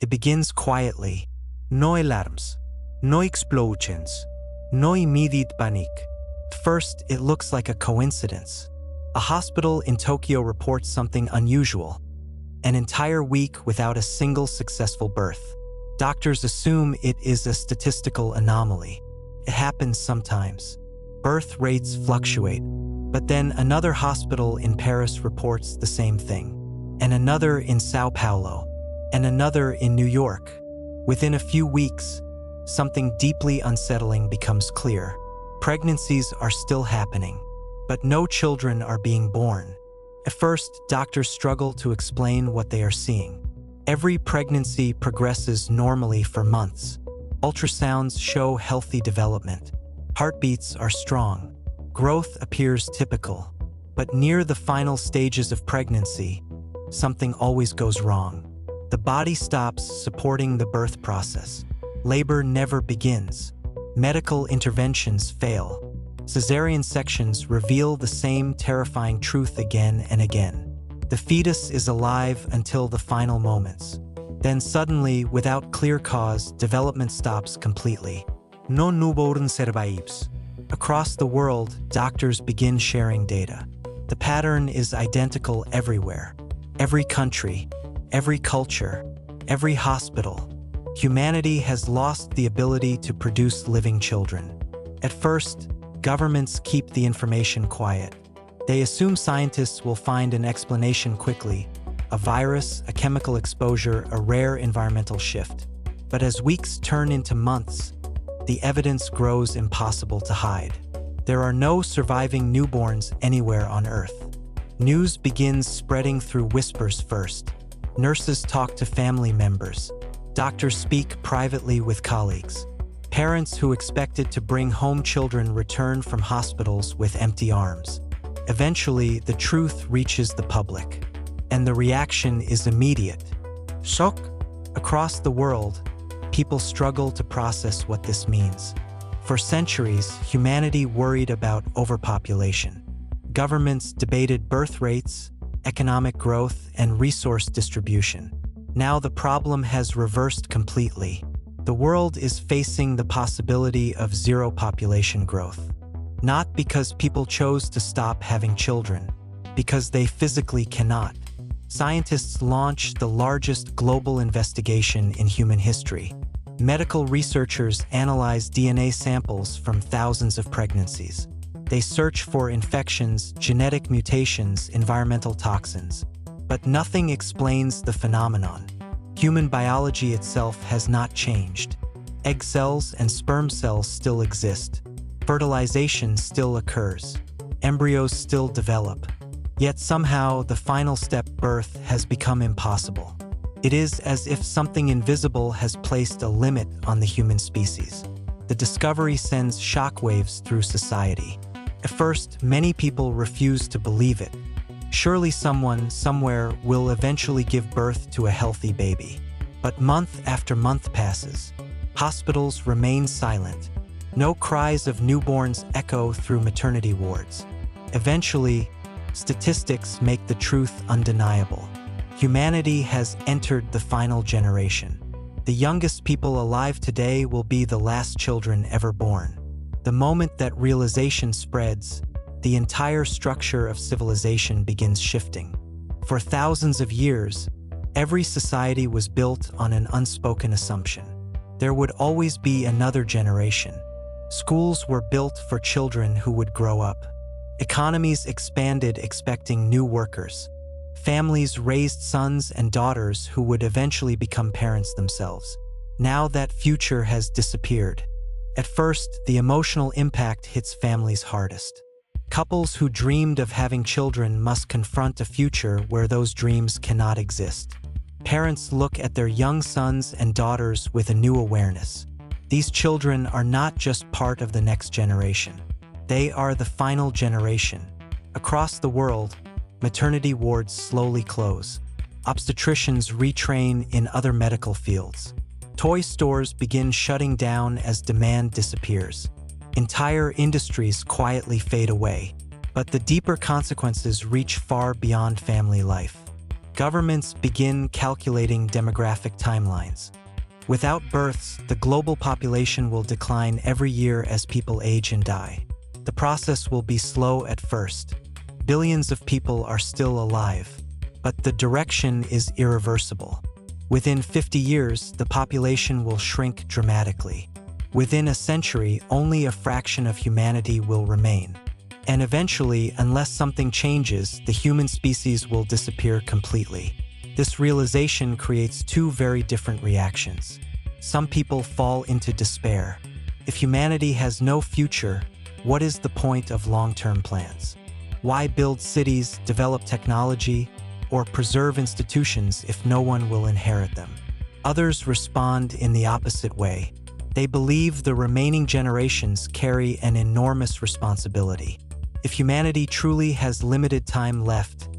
It begins quietly. No alarms, no explosions, no immediate panic. At first, it looks like a coincidence. A hospital in Tokyo reports something unusual. An entire week without a single successful birth. Doctors assume it is a statistical anomaly. It happens sometimes. Birth rates fluctuate. But then another hospital in Paris reports the same thing. And another in Sao Paulo. And another in New York. Within a few weeks, something deeply unsettling becomes clear. Pregnancies are still happening, but no children are being born. At first, doctors struggle to explain what they are seeing. Every pregnancy progresses normally for months. Ultrasounds show healthy development. Heartbeats are strong. Growth appears typical. But near the final stages of pregnancy, something always goes wrong. The body stops supporting the birth process. Labor never begins. Medical interventions fail. Cesarean sections reveal the same terrifying truth again and again. The fetus is alive until the final moments. Then suddenly, without clear cause, development stops completely. No newborn survives. Across the world, doctors begin sharing data. The pattern is identical everywhere. Every country, every culture, every hospital. Humanity has lost the ability to produce living children. At first, governments keep the information quiet. They assume scientists will find an explanation quickly: a virus, a chemical exposure, a rare environmental shift. But as weeks turn into months, the evidence grows impossible to hide. There are no surviving newborns anywhere on Earth. News begins spreading through whispers first. Nurses talk to family members. Doctors speak privately with colleagues. Parents who expected to bring home children return from hospitals with empty arms. Eventually, the truth reaches the public, and the reaction is immediate. Shock. Across the world, people struggle to process what this means. For centuries, humanity worried about overpopulation. Governments debated birth rates, economic growth, and resource distribution. Now the problem has reversed completely. The world is facing the possibility of zero population growth. Not because people chose to stop having children, because they physically cannot. Scientists launched the largest global investigation in human history. Medical researchers analyze DNA samples from thousands of pregnancies. They search for infections, genetic mutations, environmental toxins. But nothing explains the phenomenon. Human biology itself has not changed. Egg cells and sperm cells still exist. Fertilization still occurs. Embryos still develop. Yet somehow the final step, birth, has become impossible. It is as if something invisible has placed a limit on the human species. The discovery sends shockwaves through society. At first, many people refuse to believe it. Surely someone, somewhere, will eventually give birth to a healthy baby. But month after month passes. Hospitals remain silent. No cries of newborns echo through maternity wards. Eventually, statistics make the truth undeniable. Humanity has entered the final generation. The youngest people alive today will be the last children ever born. The moment that realization spreads, the entire structure of civilization begins shifting. For thousands of years, every society was built on an unspoken assumption. There would always be another generation. Schools were built for children who would grow up. Economies expanded expecting new workers. Families raised sons and daughters who would eventually become parents themselves. Now that future has disappeared. At first, the emotional impact hits families hardest. Couples who dreamed of having children must confront a future where those dreams cannot exist. Parents look at their young sons and daughters with a new awareness. These children are not just part of the next generation. They are the final generation. Across the world, maternity wards slowly close. Obstetricians retrain in other medical fields. Toy stores begin shutting down as demand disappears. Entire industries quietly fade away, but the deeper consequences reach far beyond family life. Governments begin calculating demographic timelines. Without births, the global population will decline every year as people age and die. The process will be slow at first. Billions of people are still alive, but the direction is irreversible. Within 50 years, the population will shrink dramatically. Within a century, only a fraction of humanity will remain. And eventually, unless something changes, the human species will disappear completely. This realization creates two very different reactions. Some people fall into despair. If humanity has no future, what is the point of long-term plans? Why build cities, develop technology, or preserve institutions if no one will inherit them? Others respond in the opposite way. They believe the remaining generations carry an enormous responsibility. If humanity truly has limited time left,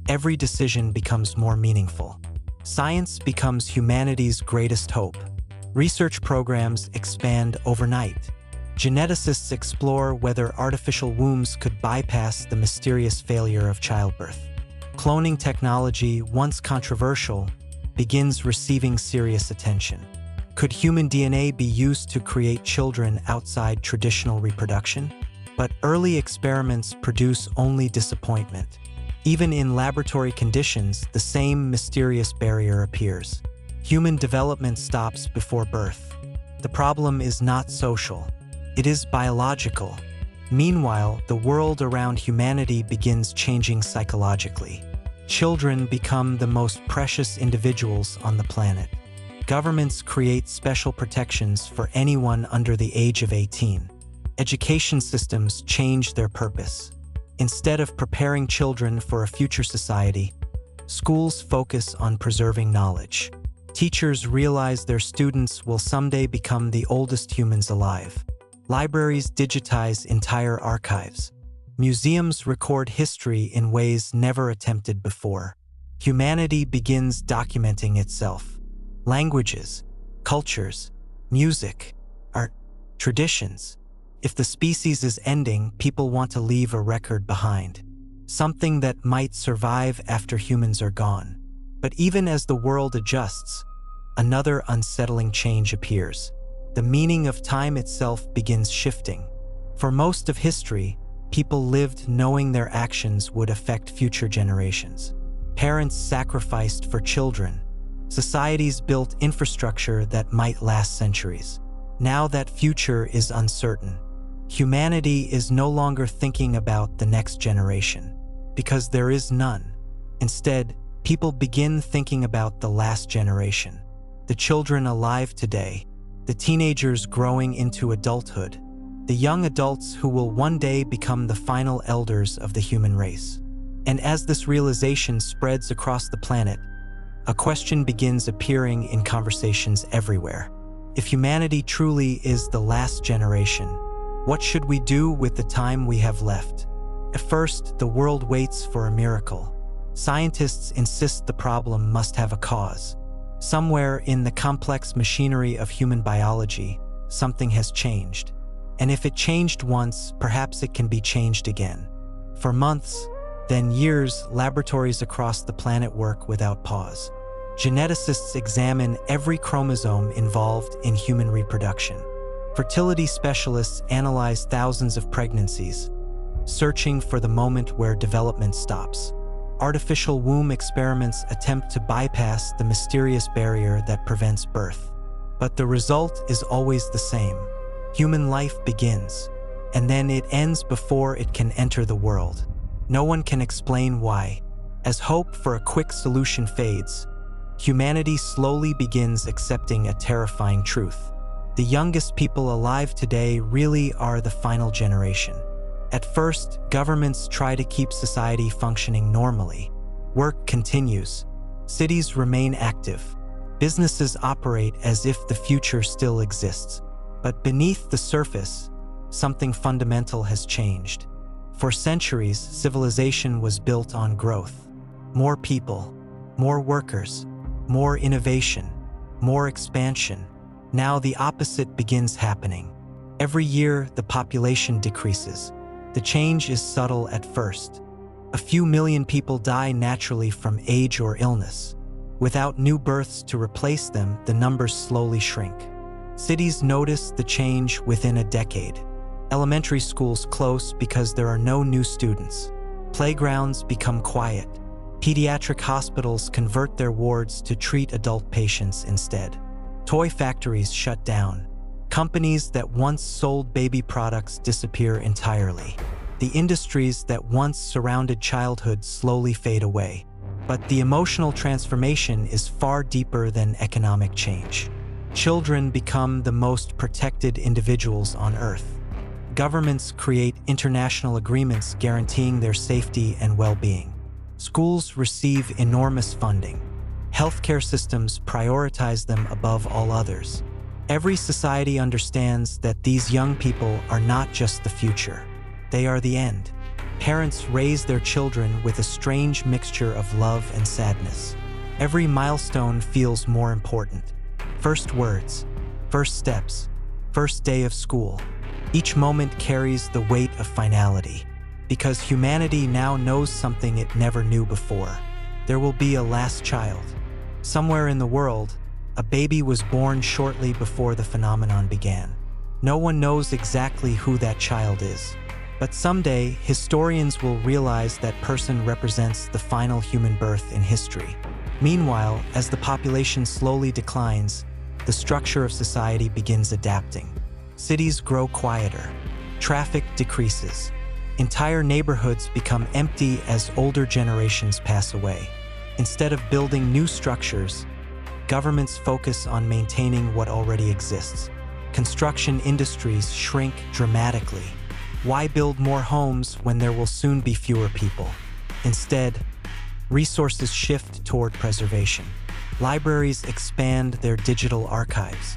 every decision becomes more meaningful. Science becomes humanity's greatest hope. Research programs expand overnight. Geneticists explore whether artificial wombs could bypass the mysterious failure of childbirth. Cloning technology, once controversial, begins receiving serious attention. Could human DNA be used to create children outside traditional reproduction? But early experiments produce only disappointment. Even in laboratory conditions, the same mysterious barrier appears. Human development stops before birth. The problem is not social. It is biological. Meanwhile, the world around humanity begins changing psychologically. Children become the most precious individuals on the planet. Governments create special protections for anyone under the age of 18. Education systems change their purpose. Instead of preparing children for a future society, schools focus on preserving knowledge. Teachers realize their students will someday become the oldest humans alive. Libraries digitize entire archives. Museums record history in ways never attempted before. Humanity begins documenting itself. Languages, cultures, music, art, traditions. If the species is ending, people want to leave a record behind. Something that might survive after humans are gone. But even as the world adjusts, another unsettling change appears. The meaning of time itself begins shifting. For most of history, people lived knowing their actions would affect future generations. Parents sacrificed for children. Societies built infrastructure that might last centuries. Now that future is uncertain. Humanity is no longer thinking about the next generation, because there is none. Instead, people begin thinking about the last generation. The children alive today, the teenagers growing into adulthood, the young adults who will one day become the final elders of the human race. And as this realization spreads across the planet, a question begins appearing in conversations everywhere. If humanity truly is the last generation, what should we do with the time we have left? At first, the world waits for a miracle. Scientists insist the problem must have a cause. Somewhere in the complex machinery of human biology, something has changed. And if it changed once, perhaps it can be changed again. For months, then years, laboratories across the planet work without pause. Geneticists examine every chromosome involved in human reproduction. Fertility specialists analyze thousands of pregnancies, searching for the moment where development stops. Artificial womb experiments attempt to bypass the mysterious barrier that prevents birth. But the result is always the same. Human life begins, and then it ends before it can enter the world. No one can explain why. As hope for a quick solution fades, humanity slowly begins accepting a terrifying truth. The youngest people alive today really are the final generation. At first, governments try to keep society functioning normally. Work continues. Cities remain active. Businesses operate as if the future still exists. But beneath the surface, something fundamental has changed. For centuries, civilization was built on growth. More people, more workers, more innovation, more expansion. Now the opposite begins happening. Every year, the population decreases. The change is subtle at first. A few million people die naturally from age or illness. Without new births to replace them, the numbers slowly shrink. Cities notice the change within a decade. Elementary schools close because there are no new students. Playgrounds become quiet. Pediatric hospitals convert their wards to treat adult patients instead. Toy factories shut down. Companies that once sold baby products disappear entirely. The industries that once surrounded childhood slowly fade away. But the emotional transformation is far deeper than economic change. Children become the most protected individuals on Earth. Governments create international agreements guaranteeing their safety and well-being. Schools receive enormous funding. Healthcare systems prioritize them above all others. Every society understands that these young people are not just the future. They are the end. Parents raise their children with a strange mixture of love and sadness. Every milestone feels more important. First words, first steps, first day of school. Each moment carries the weight of finality, because humanity now knows something it never knew before. There will be a last child. Somewhere in the world, a baby was born shortly before the phenomenon began. No one knows exactly who that child is. But someday, historians will realize that person represents the final human birth in history. Meanwhile, as the population slowly declines, the structure of society begins adapting. Cities grow quieter. Traffic decreases. Entire neighborhoods become empty as older generations pass away. Instead of building new structures, governments focus on maintaining what already exists. Construction industries shrink dramatically. Why build more homes when there will soon be fewer people? Instead, resources shift toward preservation. Libraries expand their digital archives.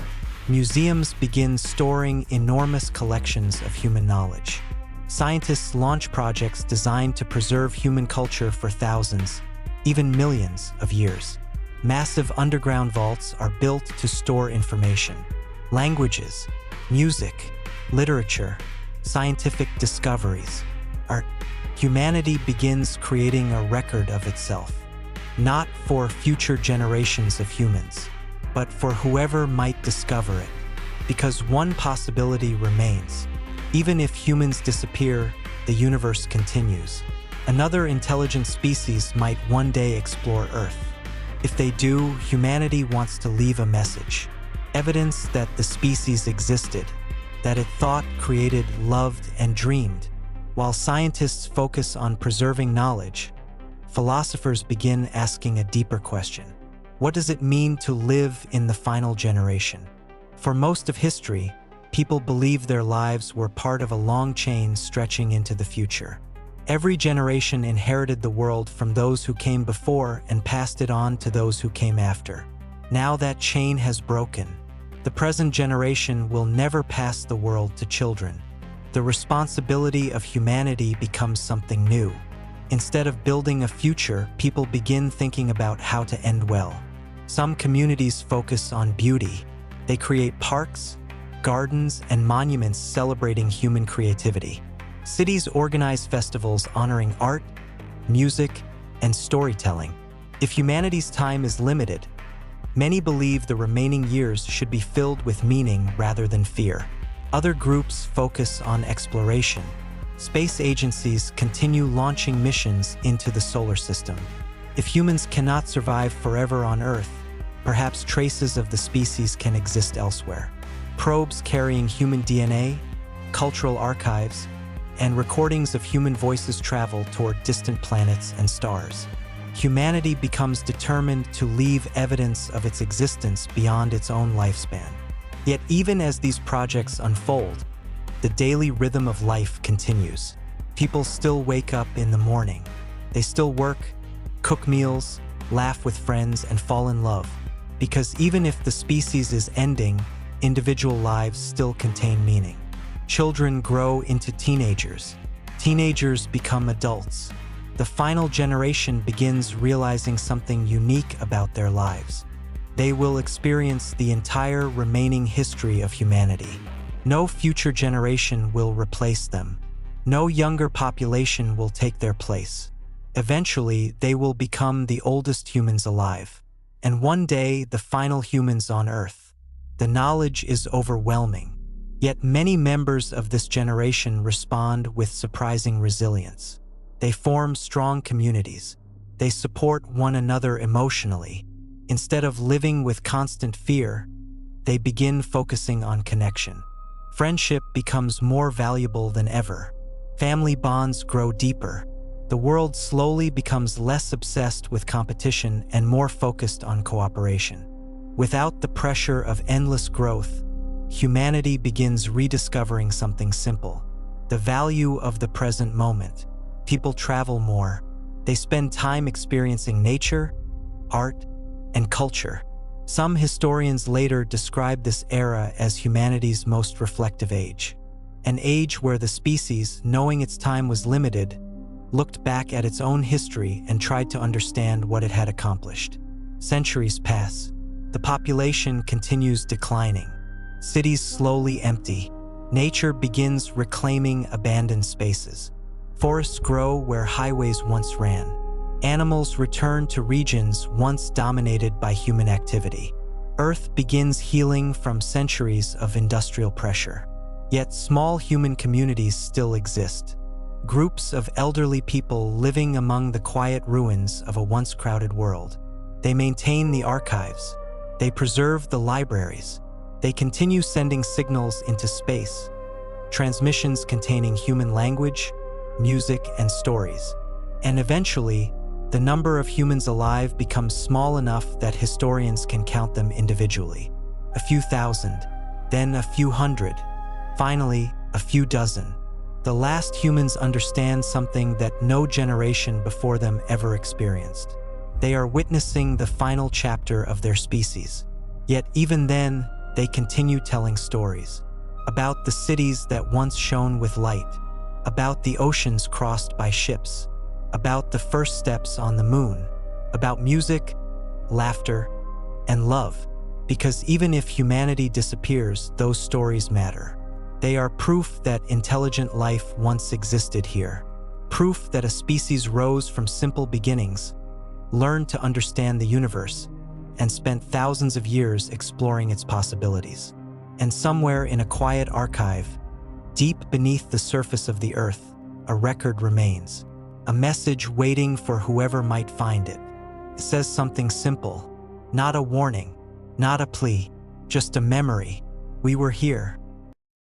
Museums begin storing enormous collections of human knowledge. Scientists launch projects designed to preserve human culture for thousands, even millions of years. Massive underground vaults are built to store information. Languages, music, literature, scientific discoveries, art. Humanity begins creating a record of itself, not for future generations of humans, but for whoever might discover it. Because one possibility remains. Even if humans disappear, the universe continues. Another intelligent species might one day explore Earth. If they do, humanity wants to leave a message. Evidence that the species existed, that it thought, created, loved, and dreamed. While scientists focus on preserving knowledge, philosophers begin asking a deeper question. What does it mean to live in the final generation? For most of history, people believed their lives were part of a long chain stretching into the future. Every generation inherited the world from those who came before and passed it on to those who came after. Now that chain has broken. The present generation will never pass the world to children. The responsibility of humanity becomes something new. Instead of building a future, people begin thinking about how to end well. Some communities focus on beauty. They create parks, gardens, and monuments celebrating human creativity. Cities organize festivals honoring art, music, and storytelling. If humanity's time is limited, many believe the remaining years should be filled with meaning rather than fear. Other groups focus on exploration. Space agencies continue launching missions into the solar system. If humans cannot survive forever on Earth, perhaps traces of the species can exist elsewhere. Probes carrying human DNA, cultural archives, and recordings of human voices travel toward distant planets and stars. Humanity becomes determined to leave evidence of its existence beyond its own lifespan. Yet even as these projects unfold, the daily rhythm of life continues. People still wake up in the morning. They still work, cook meals, laugh with friends, and fall in love. Because even if the species is ending, individual lives still contain meaning. Children grow into teenagers. Teenagers become adults. The final generation begins realizing something unique about their lives. They will experience the entire remaining history of humanity. No future generation will replace them. No younger population will take their place. Eventually, they will become the oldest humans alive, and one day the final humans on Earth. The knowledge is overwhelming, yet many members of this generation respond with surprising resilience. They form strong communities. They support one another emotionally. Instead of living with constant fear, they begin focusing on connection. Friendship becomes more valuable than ever. Family bonds grow deeper. The world slowly becomes less obsessed with competition and more focused on cooperation. Without the pressure of endless growth, humanity begins rediscovering something simple: the value of the present moment. People travel more. They spend time experiencing nature, art, and culture. Some historians later describe this era as humanity's most reflective age, an age where the species, knowing its time was limited, looked back at its own history and tried to understand what it had accomplished. Centuries pass. The population continues declining. Cities slowly empty. Nature begins reclaiming abandoned spaces. Forests grow where highways once ran. Animals return to regions once dominated by human activity. Earth begins healing from centuries of industrial pressure. Yet small human communities still exist. Groups of elderly people living among the quiet ruins of a once crowded world. They maintain the archives. They preserve the libraries. They continue sending signals into space, transmissions containing human language, music, and stories. And eventually, the number of humans alive becomes small enough that historians can count them individually. A few thousand, then a few hundred, finally a few dozen. The last humans understand something that no generation before them ever experienced. They are witnessing the final chapter of their species. Yet even then, they continue telling stories about the cities that once shone with light, about the oceans crossed by ships, about the first steps on the moon, about music, laughter, and love. Because even if humanity disappears, those stories matter. They are proof that intelligent life once existed here. Proof that a species rose from simple beginnings, learned to understand the universe, and spent thousands of years exploring its possibilities. And somewhere in a quiet archive, deep beneath the surface of the earth, a record remains. A message waiting for whoever might find it. It says something simple, not a warning, not a plea, just a memory. We were here.